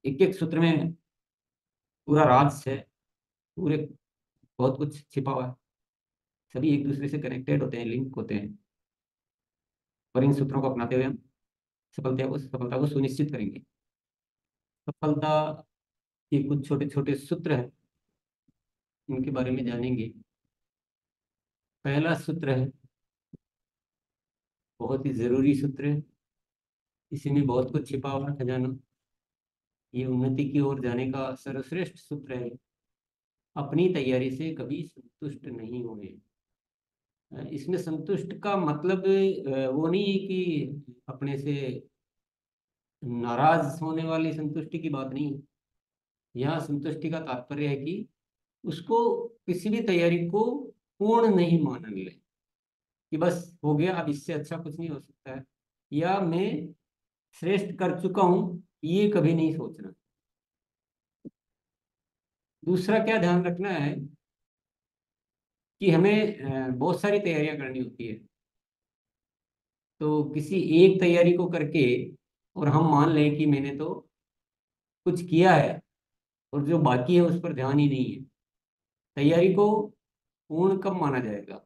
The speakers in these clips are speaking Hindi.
एक एक सूत्र में पूरा राज है, पूरे बहुत कुछ छिपा हुआ है। सभी एक दूसरे से कनेक्टेड होते हैं, लिंक होते हैं। और इन सूत्रों को अपनाते हुए हम सफलता को सुनिश्चित करेंगे। सफलता के कुछ छोटे छोटे सूत्र हैं, उनके बारे में जानेंगे। पहला सूत्र है, बहुत ही जरूरी सूत्र है, इसी में बहुत कुछ छिपा हुआ है खजाना। ये उन्नति की ओर जाने का सर्वश्रेष्ठ सूत्र है। अपनी तैयारी से कभी संतुष्ट नहीं होंगे। इसमें संतुष्ट का मतलब वो नहीं है कि अपने से नाराज होने वाली संतुष्टि की बात नहीं है। यहाँ संतुष्टि का तात्पर्य है कि उसको किसी भी तैयारी को पूर्ण नहीं मान ले, कि बस हो गया, अब इससे अच्छा कुछ नहीं हो सकता है, या मैं श्रेष्ठ कर चुका हूं, ये कभी नहीं सोचना। दूसरा क्या ध्यान रखना है कि हमें बहुत सारी तैयारियां करनी होती है। तो किसी एक तैयारी को करके और हम मान लें कि मैंने तो कुछ किया है, और जो बाकी है उस पर ध्यान ही नहीं है, तैयारी को पूर्ण कब माना जाएगा?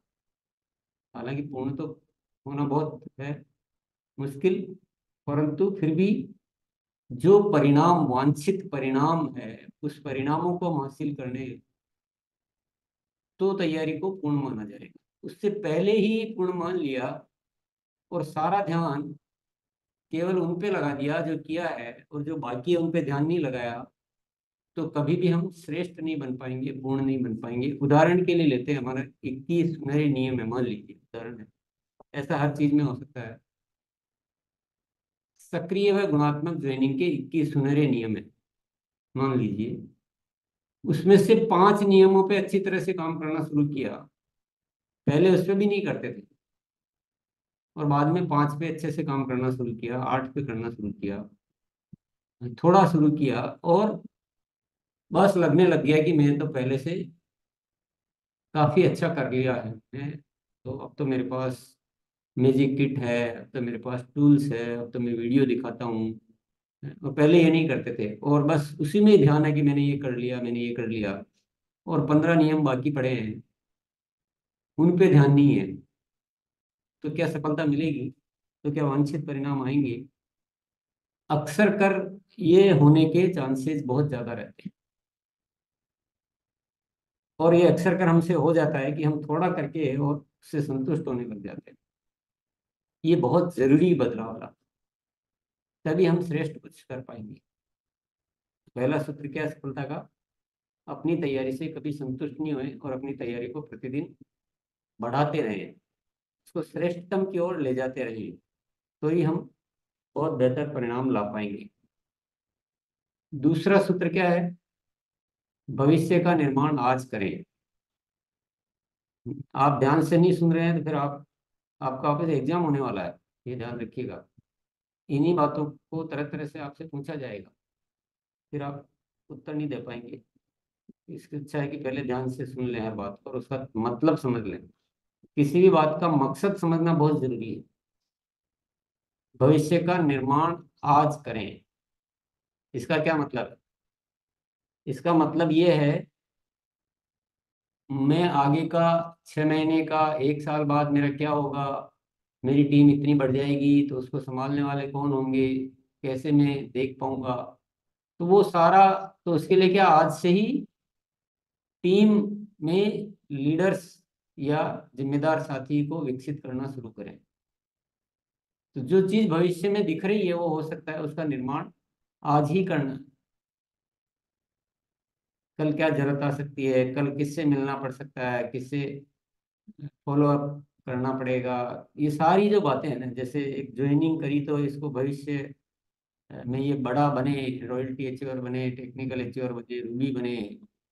हालांकि पूर्ण तो होना बहुत है मुश्किल, परंतु फिर भी जो परिणाम, वांछित परिणाम है, उस परिणामों को हम हासिल करने, तो तैयारी को पूर्ण माना जाएगा। उससे पहले ही पूर्ण मान लिया और सारा ध्यान केवल उन पे लगा दिया जो किया है, और जो बाकी है उन पे ध्यान नहीं लगाया, तो कभी भी हम श्रेष्ठ नहीं बन पाएंगे, पूर्ण नहीं बन पाएंगे। उदाहरण के लिए लेते हैं, हमारा 21 सुनहरे नियम है, मान लीजिए उदाहरण है, ऐसा हर चीज में हो सकता है। सक्रिय व गुणात्मक ट्रेनिंग के 21 सुनहरे नियम है, मान लीजिए। उसमें से 5 नियमों पे अच्छी तरह से काम करना शुरू किया, पहले उस पर भी नहीं करते थे, और बाद में 5 पे अच्छे से काम करना शुरू किया, 8 पे करना शुरू किया, थोड़ा शुरू किया, और बस लगने लग गया कि मैं तो पहले से काफी अच्छा कर लिया है। तो अब तो मेरे पास मैजिक किट है, अब तो मेरे पास टूल्स है, अब तो मैं वीडियो दिखाता हूँ। और पहले ये नहीं करते थे, और बस उसी में ही ध्यान है कि मैंने ये कर लिया, मैंने ये कर लिया, और 15 नियम बाकी पड़े हैं, उन पे ध्यान नहीं है। तो क्या सफलता मिलेगी? तो क्या वांछित परिणाम आएंगे? अक्सर कर ये होने के चांसेस बहुत ज्यादा रहते हैं। और ये अक्सर कर हमसे हो जाता है कि हम थोड़ा करके और उससे संतुष्ट होने लग जाते हैं। ये बहुत जरूरी बदलाव ला, तभी हम श्रेष्ठ कुछ कर पाएंगे। पहला सूत्र क्या है सफलता का? अपनी तैयारी से कभी संतुष्ट नहीं हुए, और अपनी तैयारी को प्रतिदिन बढ़ाते रहें, उसको श्रेष्ठतम की ओर ले जाते रहें, तो ही हम बहुत बेहतर परिणाम ला पाएंगे। दूसरा सूत्र क्या है? भविष्य का निर्माण आज करें। आप ध्यान से नहीं सुन रहे हैं तो फिर आपका ऑफिस एग्जाम होने वाला है, ये ध्यान रखिएगा। इन्हीं बातों को तरह तरह से आपसे पूछा जाएगा, फिर आप उत्तर नहीं दे पाएंगे। इसकी अच्छा है कि पहले ध्यान से सुन लें हर बात को और उसका मतलब समझ लें। किसी भी बात का मकसद समझना बहुत जरूरी है। भविष्य का निर्माण आज करें, इसका क्या मतलब है? इसका मतलब ये है, मैं आगे का 6 महीने का, 1 साल बाद मेरा क्या होगा, मेरी टीम इतनी बढ़ जाएगी तो उसको संभालने वाले कौन होंगे, कैसे मैं देख पाऊंगा, तो वो सारा, तो उसके लिए क्या आज से ही टीम में लीडर्स या जिम्मेदार साथी को विकसित करना शुरू करें। तो जो चीज भविष्य में दिख रही है वो हो सकता है उसका निर्माण आज ही करना। कल क्या जरूरत आ सकती है, कल किससे मिलना पड़ सकता है, किससे फॉलो अप करना पड़ेगा, ये सारी जो बातें हैं ना, जैसे एक ज्वाइनिंग करी तो इसको भविष्य में ये बड़ा बने, रॉयल्टी अचीवर बने, टेक्निकल अचीवर बने, रूबी बने,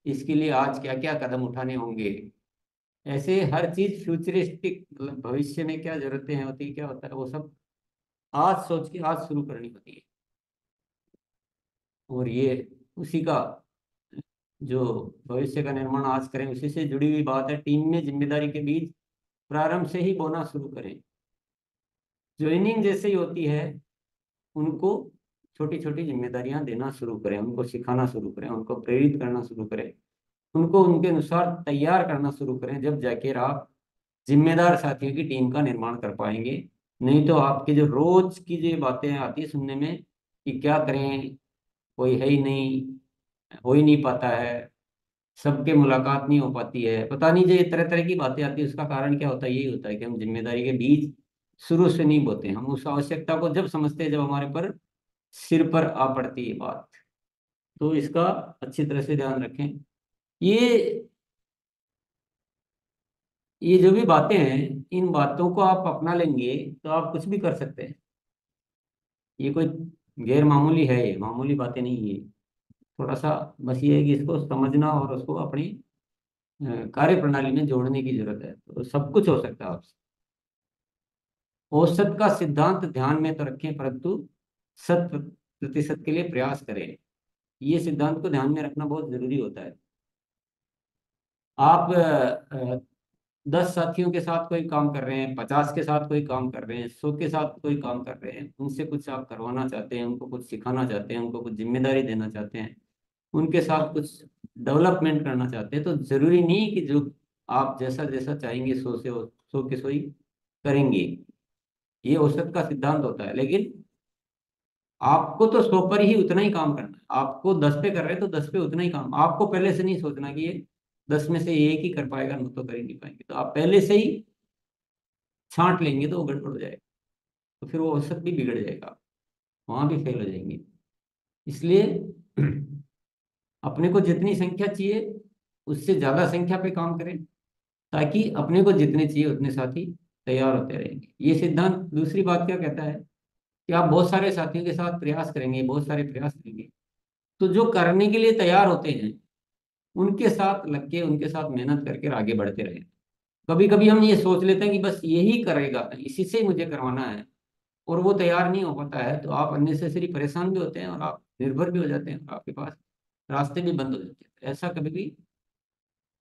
इसके लिए आज क्या क्या कदम उठाने होंगे। ऐसे हर चीज फ्यूचरिस्टिक, मतलब भविष्य में क्या जरूरतें हैं होती, क्या होता है, वो सब आज सोच के आज शुरू करनी होती है। और ये उसी का, जो भविष्य का निर्माण आज करें, उसी से जुड़ी हुई बात है। टीम में जिम्मेदारी के बीज प्रारंभ से ही बोना शुरू करें। ज्वाइनिंग जैसे ही होती है, उनको छोटी छोटी जिम्मेदारियां देना शुरू करें, उनको सिखाना शुरू करें, उनको प्रेरित करना शुरू करें, उनको उनके अनुसार तैयार करना शुरू करें, जब जाके आप जिम्मेदार साथियों की टीम का निर्माण कर पाएंगे। नहीं तो आपके जो रोज की जो बातें आती है सुनने में कि क्या करें, कोई है ही नहीं, हो ही नहीं पाता है, सबके मुलाकात नहीं हो पाती है, पता नहीं, जो ये तरह तरह की बातें आती है, उसका कारण क्या होता है? यही होता है कि हम जिम्मेदारी के बीज शुरू से नहीं बोते। हम उस आवश्यकता को जब समझते हैं जब हमारे पर सिर पर आ पड़ती है बात। तो इसका अच्छी तरह से ध्यान रखें। ये ये जो भी बातें हैं, इन बातों को आप अपना लेंगे तो आप कुछ भी कर सकते हैं। ये कोई गैर मामूली है, ये मामूली बातें नहीं है। थोड़ा सा बस ये है कि इसको समझना और उसको अपनी कार्य प्रणाली में जोड़ने की जरूरत है, तो सब कुछ हो सकता है आपसे। औसत का सिद्धांत ध्यान में तो रखें, परंतु 100% के लिए प्रयास करें। ये सिद्धांत को ध्यान में रखना बहुत जरूरी होता है। आप 10 साथियों के साथ कोई काम कर रहे हैं, 50 के साथ कोई काम कर रहे हैं, 100 के साथ कोई काम कर रहे हैं, उनसे कुछ आप करवाना चाहते हैं, उनको कुछ सिखाना चाहते हैं, उनको कुछ जिम्मेदारी देना चाहते हैं, उनके साथ कुछ डेवलपमेंट करना चाहते हैं, तो जरूरी नहीं कि जो आप जैसा जैसा चाहेंगे 100 के 100 ही करेंगे। ये औसत का सिद्धांत होता है, लेकिन आपको तो 100 पर ही उतना ही काम करना है। आपको 10 पे कर रहे हैं तो 10 पे उतना ही काम। आपको पहले से नहीं सोचना कि ये 10 में से एक ही कर पाएगा, हम तो कर ही नहीं पाएंगे, तो आप पहले से ही छांट लेंगे तो वो गड़बड़ हो जाएगा। तो फिर वो औसत भी बिगड़ जाएगा, वहां भी फेल हो जाएंगे। इसलिए अपने को जितनी संख्या चाहिए उससे ज्यादा संख्या पे काम करें, ताकि अपने को जितने चाहिए उतने साथी तैयार होते रहेंगे। ये सिद्धांत दूसरी बात क्या कहता है कि आप बहुत सारे साथियों के साथ प्रयास करेंगे, बहुत सारे प्रयास करेंगे, तो जो करने के लिए तैयार होते हैं उनके साथ लग के, उनके साथ मेहनत करके आगे बढ़ते रहे। कभी कभी हम ये सोच लेते हैं कि बस यही करेगा, इसी से ही मुझे करवाना है, और वो तैयार नहीं हो पाता है, तो आप अननेसेसरी परेशान भी होते हैं और आप निर्भर भी हो जाते हैं, आपके पास रास्ते भी बंद हो जाते हैं। ऐसा कभी भी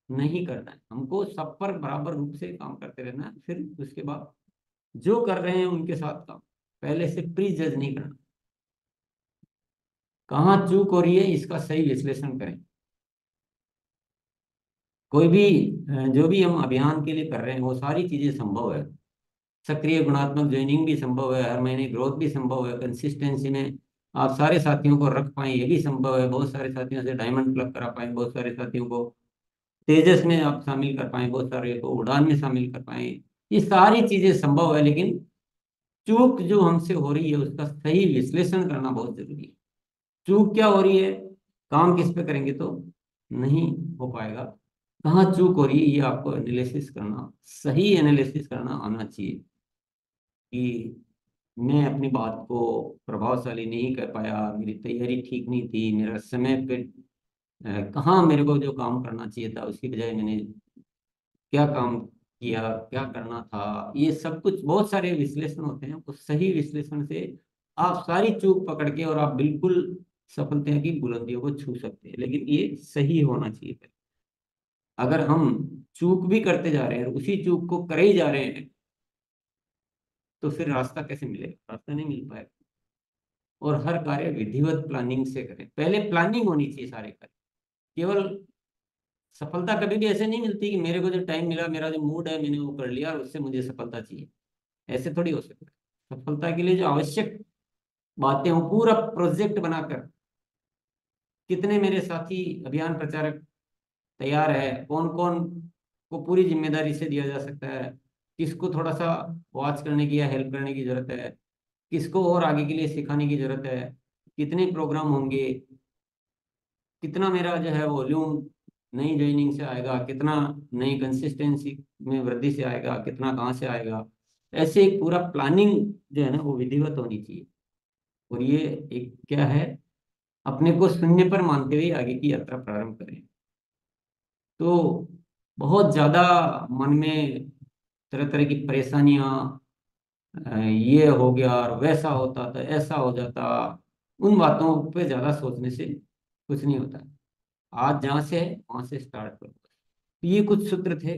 नहीं करना है। हमको सब पर बराबर रूप से काम करते रहना है। फिर उसके बाद जो कर रहे हैं उनके साथ काम, पहले से प्री जज नहीं करना। कहाँ चूक हो रही है इसका सही विश्लेषण करें। कोई भी जो भी हम अभियान के लिए कर रहे हैं वो सारी चीजें संभव है। सक्रिय गुणात्मक ज्वाइनिंग भी संभव है, हर महीने ग्रोथ भी संभव है, कंसिस्टेंसी में आप सारे साथियों को रख पाएं ये भी संभव है, बहुत सारे साथियों से डायमंड क्लब करा पाएं, बहुत सारे साथियों को तेजस में आप शामिल कर पाएं, बहुत सारे को उड़ान में शामिल कर पाएं। ये सारी चीजें संभव है, लेकिन चूक जो हमसे हो रही है उसका सही विश्लेषण करना बहुत जरूरी है। चूक क्या हो रही है, काम किस पे करेंगे तो नहीं हो पाएगा। कहाँ चूक हो रही है ये आपको एनालिसिस करना, सही एनालिसिस करना आना चाहिए कि मैं अपनी बात को प्रभावशाली नहीं कर पाया, मेरी तैयारी ठीक नहीं थी, मेरा समय पे कहाँ मेरे को जो काम करना चाहिए था उसकी बजाय मैंने क्या काम किया, क्या करना था। ये सब कुछ बहुत सारे विश्लेषण होते हैं, उस सही विश्लेषण से आप सारी चूक पकड़ के और आप बिल्कुल सफलता की बुलंदियों को छू सकते हैं, लेकिन ये सही होना चाहिए। अगर हम चूक भी करते जा रहे हैं और उसी चूक को करे ही जा रहे हैं, तो फिर रास्ता कैसे मिलेगा? रास्ता नहीं मिल पाएगा। और हर कार्य विधिवत प्लानिंग से करें, पहले प्लानिंग होनी चाहिए सारे कार्य। केवल सफलता कभी भी ऐसे नहीं मिलती कि मेरे को जो टाइम मिला, मेरा जो मूड है, मैंने वो कर लिया और उससे मुझे सफलता चाहिए। ऐसे थोड़ी हो सकता है। सफलता के लिए जो आवश्यक बातें हो, पूरा प्रोजेक्ट बनाकर, कितने मेरे साथी अभियान प्रचारक तैयार है, कौन कौन को पूरी जिम्मेदारी से दिया जा सकता है, किसको थोड़ा सा वॉच करने की या हेल्प करने की जरूरत है, किसको और आगे के लिए सिखाने की जरूरत है, कितने प्रोग्राम होंगे, कितना मेरा जो है वॉल्यूम नई ज्वाइनिंग से आएगा, कितना नई कंसिस्टेंसी में वृद्धि से आएगा, कितना कहाँ से आएगा। ऐसे एक पूरा प्लानिंग जो है ना वो विधिवत होनी चाहिए। और ये एक क्या है, अपने को शून्य पर मानते हुए आगे की यात्रा प्रारंभ करें। तो बहुत ज्यादा मन में तरह तरह की परेशानियां, ये हो गया और वैसा होता तो ऐसा हो जाता, उन बातों पे ज्यादा सोचने से कुछ नहीं होता। आज जहाँ से है वहां से स्टार्ट करो। तो ये कुछ सूत्र थे